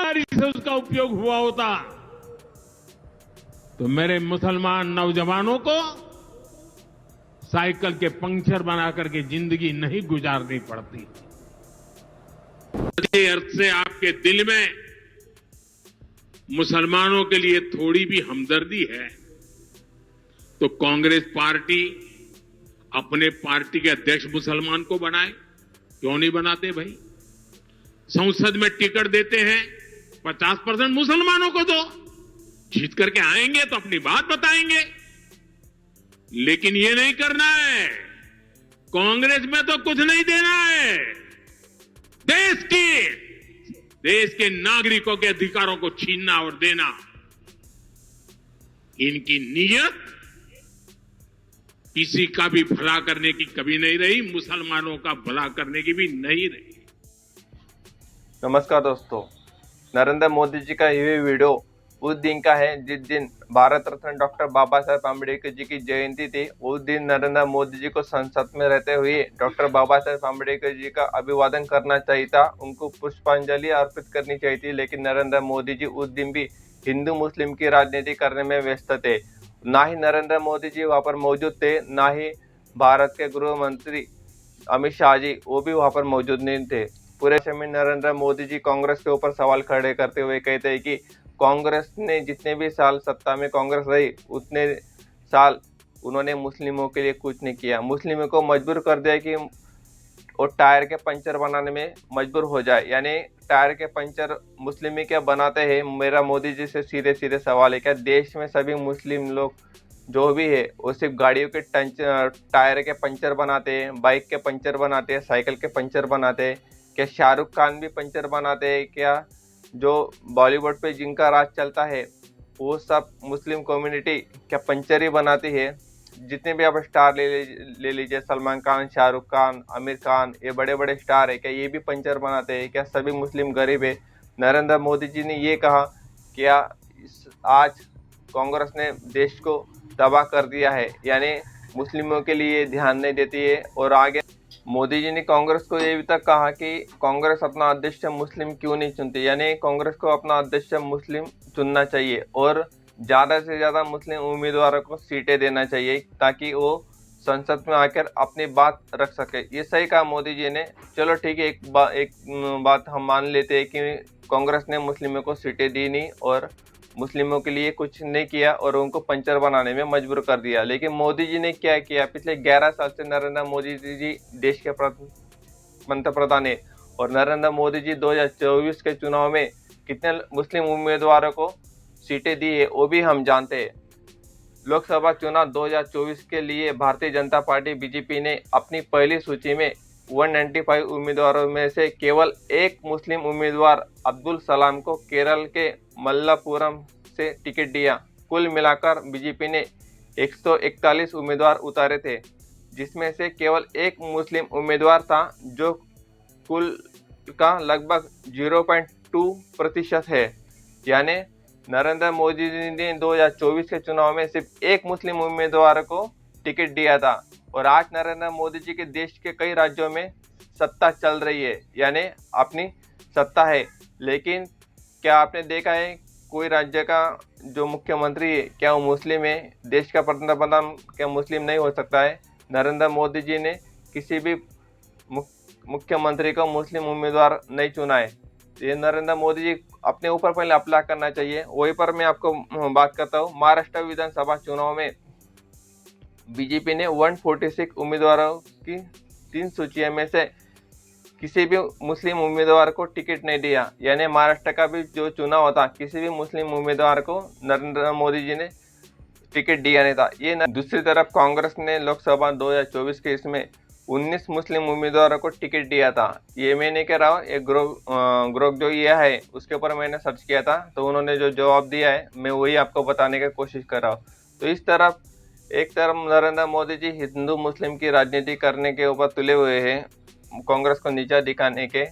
से उसका उपयोग हुआ होता तो मेरे मुसलमान नौजवानों को साइकिल के पंक्चर बना करके जिंदगी नहीं गुजारनी पड़ती। सच्चे अर्थ से आपके दिल में मुसलमानों के लिए थोड़ी भी हमदर्दी है तो कांग्रेस पार्टी अपने पार्टी के अध्यक्ष मुसलमान को बनाए। क्यों नहीं बनाते भाई? संसद में टिकट देते हैं 50% मुसलमानों को दो, जीत करके आएंगे तो अपनी बात बताएंगे। लेकिन ये नहीं करना है। कांग्रेस में तो कुछ नहीं देना है। देश के नागरिकों के अधिकारों को छीनना और देना, इनकी नीयत किसी का भी भला करने की कभी नहीं रही, मुसलमानों का भला करने की भी नहीं रही। नमस्कार दोस्तों, नरेंद्र मोदी जी का ये वीडियो उस दिन का है जिस दिन भारत रत्न डॉक्टर बाबा साहेब आम्बेडकर जी की जयंती थी। उस दिन नरेंद्र मोदी जी को संसद में रहते हुए डॉक्टर बाबा साहेब आम्बेडकर जी का अभिवादन करना चाहिए था, उनको पुष्पांजलि अर्पित करनी चाहिए थी। लेकिन नरेंद्र मोदी जी उस दिन भी हिंदू मुस्लिम की राजनीति करने में व्यस्त थे। ना ही नरेंद्र मोदी जी वहाँ पर मौजूद थे, ना ही भारत के गृह मंत्री अमित शाह जी वो भी वहाँ पर मौजूद नहीं थे। पूरे देश में नरेंद्र मोदी जी कांग्रेस के ऊपर सवाल खड़े करते हुए कहते हैं कि कांग्रेस ने जितने भी साल सत्ता में कांग्रेस रही उतने साल उन्होंने मुस्लिमों के लिए कुछ नहीं किया। मुस्लिमों को मजबूर कर दिया कि वो टायर के पंचर बनाने में मजबूर हो जाए। यानी टायर के पंचर मुस्लिम ही क्या बनाते हैं? मेरा मोदी जी से सीधे सीधे सवाल है, क्या देश में सभी मुस्लिम लोग जो भी है वो सिर्फ गाड़ियों के टायर के पंचर बनाते हैं, बाइक के पंचर बनाते हैं, साइकिल के पंचर बनाते हैं? क्या शाहरुख खान भी पंचर बनाते हैं? क्या जो बॉलीवुड पे जिनका राज चलता है वो सब मुस्लिम कम्युनिटी क्या पंचर ही बनाती है? जितने भी आप स्टार ले लीजिए, सलमान खान, शाहरुख खान, आमिर खान, ये बड़े बड़े स्टार है, क्या ये भी पंचर बनाते हैं? क्या सभी मुस्लिम गरीब है? नरेंद्र मोदी जी ने ये कहा क्या आज कांग्रेस ने देश को तबाह कर दिया है, यानी मुस्लिमों के लिए ध्यान नहीं देती है। और आगे मोदी जी ने कांग्रेस को ये भी तक कहा कि कांग्रेस अपना अध्यक्ष मुस्लिम क्यों नहीं चुनती, यानी कांग्रेस को अपना अध्यक्ष मुस्लिम चुनना चाहिए और ज़्यादा से ज़्यादा मुस्लिम उम्मीदवारों को सीटें देना चाहिए ताकि वो संसद में आकर अपनी बात रख सके। ये सही कहा मोदी जी ने। चलो ठीक है, एक बात हम मान लेते हैं कि कांग्रेस ने मुस्लिमों को सीटें दी नहीं और मुस्लिमों के लिए कुछ नहीं किया और उनको पंचर बनाने में मजबूर कर दिया। लेकिन मोदी जी ने क्या किया? पिछले 11 साल से नरेंद्र मोदी जी देश के मंत्री प्रधान है और नरेंद्र मोदी जी 2024 के चुनाव में कितने मुस्लिम उम्मीदवारों को सीटें दी है वो भी हम जानते हैं। लोकसभा चुनाव 2024 के लिए भारतीय जनता पार्टी बीजेपी ने अपनी पहली सूची में 195 उम्मीदवारों में से केवल एक मुस्लिम उम्मीदवार अब्दुल सलाम को केरल के मल्लापुरम से टिकट दिया। कुल मिलाकर बीजेपी ने 141 उम्मीदवार उतारे थे, जिसमें से केवल एक मुस्लिम उम्मीदवार था, जो कुल का लगभग 0.2% है। यानी नरेंद्र मोदी जी ने 2024 के चुनाव में सिर्फ एक मुस्लिम उम्मीदवार को टिकट दिया था और आज नरेंद्र मोदी जी के देश के कई राज्यों में सत्ता चल रही है, यानी अपनी सत्ता है। लेकिन क्या आपने देखा है कोई राज्य का जो मुख्यमंत्री है क्या वो मुस्लिम है? देश का प्रधान क्या मुस्लिम नहीं हो सकता है? नरेंद्र मोदी जी ने किसी भी मुख्यमंत्री को मुस्लिम उम्मीदवार नहीं चुना है। ये नरेंद्र मोदी जी अपने ऊपर पहले अप्लाई करना चाहिए। वहीं पर मैं आपको बात करता हूँ, महाराष्ट्र विधानसभा चुनाव में बीजेपी ने 146 उम्मीदवारों की 3 सूचियों में से किसी भी मुस्लिम उम्मीदवार को टिकट नहीं दिया। यानी महाराष्ट्र का भी जो चुनाव होता किसी भी मुस्लिम उम्मीदवार को नरेंद्र मोदी जी ने टिकट दिया नहीं था। ये दूसरी तरफ कांग्रेस ने लोकसभा 2024 के इसमें 19 मुस्लिम उम्मीदवारों को टिकट दिया था। ये मैं नहीं कह रहा हूँ, ये ग्रोक जो ये है उसके ऊपर मैंने सर्च किया था, तो उन्होंने जो जवाब दिया है मैं वही आपको बताने की कोशिश कर रहा हूँ। तो इस तरफ एक तरफ नरेंद्र मोदी जी हिंदू मुस्लिम की राजनीति करने के ऊपर तुले हुए हैं, कांग्रेस को नीचा दिखाने के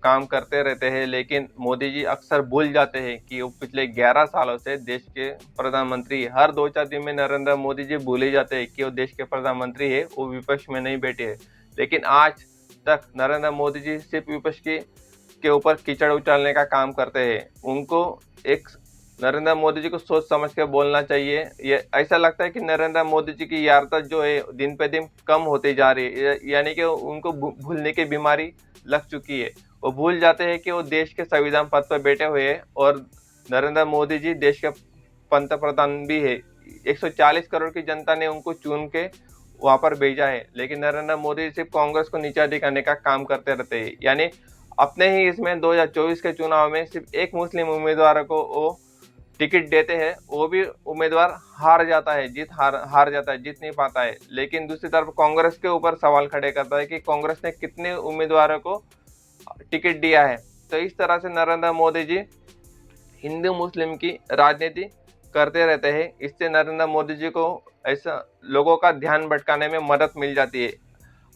काम करते रहते हैं। लेकिन मोदी जी अक्सर भूल जाते हैं कि वो पिछले 11 सालों से देश के प्रधानमंत्री। हर 2-4 दिन में नरेंद्र मोदी जी भूल ही जाते हैं कि वो देश के प्रधानमंत्री है, वो विपक्ष में नहीं बैठे हैं। लेकिन आज तक नरेंद्र मोदी जी सिर्फ विपक्ष की के ऊपर कीचड़ उछालने का काम करते हैं। उनको एक नरेंद्र मोदी जी को सोच समझ के बोलना चाहिए। ये ऐसा लगता है कि नरेंद्र मोदी जी की याददाश्त जो है दिन पे दिन कम होती जा रही है, यानी कि उनको भूलने की बीमारी लग चुकी है। वो भूल जाते हैं कि वो देश के संविधान पद पर बैठे हुए हैं और नरेंद्र मोदी जी देश के पंत प्रधान भी है। 140 करोड़ की जनता ने उनको चुन के वहां पर भेजा है, लेकिन नरेंद्र मोदी सिर्फ कांग्रेस को नीचा दिखाने का काम करते रहते हैं। यानी अपने ही इसमें 2024 के चुनाव में सिर्फ एक मुस्लिम उम्मीदवार को वो टिकट देते हैं, वो भी उम्मीदवार हार जाता है, हार जाता है, जीत नहीं पाता है। लेकिन दूसरी तरफ कांग्रेस के ऊपर सवाल खड़े करता है कि कांग्रेस ने कितने उम्मीदवारों को टिकट दिया है। तो इस तरह से नरेंद्र मोदी जी हिंदू मुस्लिम की राजनीति करते रहते हैं। इससे नरेंद्र मोदी जी को ऐसा लोगों का ध्यान भटकाने में मदद मिल जाती है।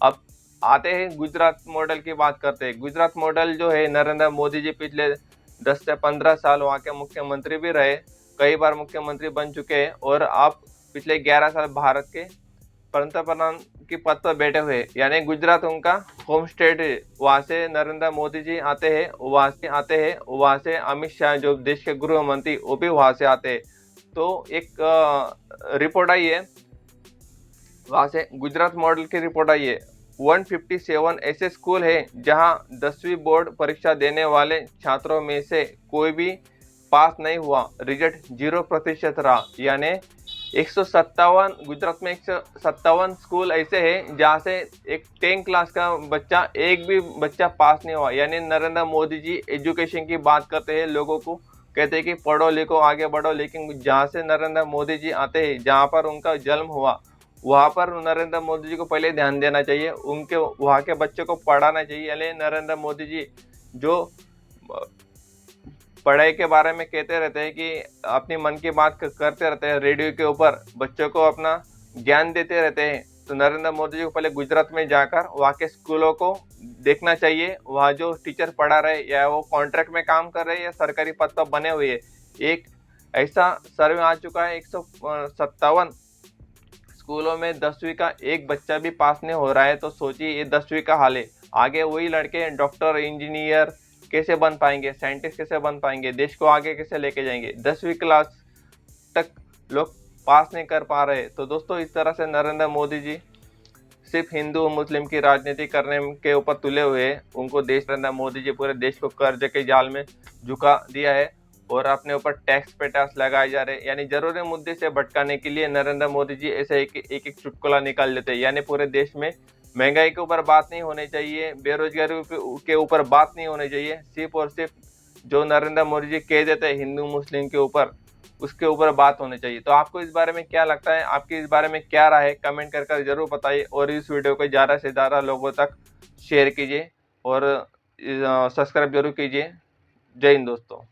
अब आते हैं गुजरात मॉडल की बात करते हैं। गुजरात मॉडल जो है, नरेंद्र मोदी जी पिछले 10 से 15 साल वहाँ के मुख्यमंत्री भी रहे, कई बार मुख्यमंत्री बन चुके हैं और आप पिछले 11 साल भारत के पंतप्रधान की पद पर बैठे हुए। यानी गुजरात उनका होम स्टेट है। वहाँ से नरेंद्र मोदी जी आते हैं, वहाँ से अमित शाह जो देश के गृह मंत्री वो भी वहाँ से आते हैं। तो एक रिपोर्ट आई है वहाँ से, गुजरात मॉडल की रिपोर्ट आई है। 157 ऐसे स्कूल हैं जहां 10वीं बोर्ड परीक्षा देने वाले छात्रों में से कोई भी पास नहीं हुआ, रिजल्ट 0% रहा। यानी 157 गुजरात में 157 स्कूल ऐसे हैं जहां से एक 10 क्लास का बच्चा, एक भी बच्चा पास नहीं हुआ। यानी नरेंद्र मोदी जी एजुकेशन की बात करते हैं, लोगों को कहते हैं कि पढ़ो लिखो आगे बढ़ो, लेकिन जहाँ से नरेंद्र मोदी जी आते हैं, जहाँ पर उनका जन्म हुआ, वहाँ पर नरेंद्र मोदी जी को पहले ध्यान देना चाहिए, उनके वहाँ के बच्चों को पढ़ाना चाहिए। यानी नरेंद्र मोदी जी जो पढ़ाई के बारे में कहते रहते हैं कि अपनी मन की बात करते रहते हैं रेडियो के ऊपर, बच्चों को अपना ज्ञान देते रहते हैं। तो नरेंद्र मोदी जी को पहले गुजरात में जाकर वहाँ के स्कूलों को देखना चाहिए, वहाँ जो टीचर पढ़ा रहे या वो कॉन्ट्रैक्ट में काम कर रहे हैं या सरकारी पद पर बने हुए हैं। एक ऐसा सर्वे आ चुका है, 157 स्कूलों में 10वीं का एक बच्चा भी पास नहीं हो रहा है। तो सोचिए ये 10वीं का हाल है। आगे वही लड़के डॉक्टर, इंजीनियर कैसे बन पाएंगे, साइंटिस्ट कैसे बन पाएंगे, देश को आगे कैसे लेके जाएंगे। 10वीं क्लास तक लोग पास नहीं कर पा रहे। तो दोस्तों, इस तरह से नरेंद्र मोदी जी सिर्फ हिंदू मुस्लिम की राजनीति करने के ऊपर तुले हुए हैं। उनको नरेंद्र मोदी जी पूरे देश को कर्ज के जाल में झुका दिया है और अपने ऊपर टैक्स पे टैक्स लगाए जा रहे हैं। यानी जरूरी मुद्दे से भटकाने के लिए नरेंद्र मोदी जी ऐसे एक चुटकुला निकाल लेते हैं। यानी पूरे देश में महंगाई के ऊपर बात नहीं होनी चाहिए, बेरोजगारी के ऊपर बात नहीं होनी चाहिए, सिर्फ और सिर्फ जो नरेंद्र मोदी जी कह देते हैं हिंदू मुस्लिम के ऊपर, उसके ऊपर बात होनी चाहिए। तो आपको इस बारे में क्या लगता है, आपकी इस बारे में क्या राय है, कमेंट कर जरूर बताइए और इस वीडियो को ज़्यादा से ज़्यादा लोगों तक शेयर कीजिए और सब्सक्राइब जरूर कीजिए। जय हिंद दोस्तों।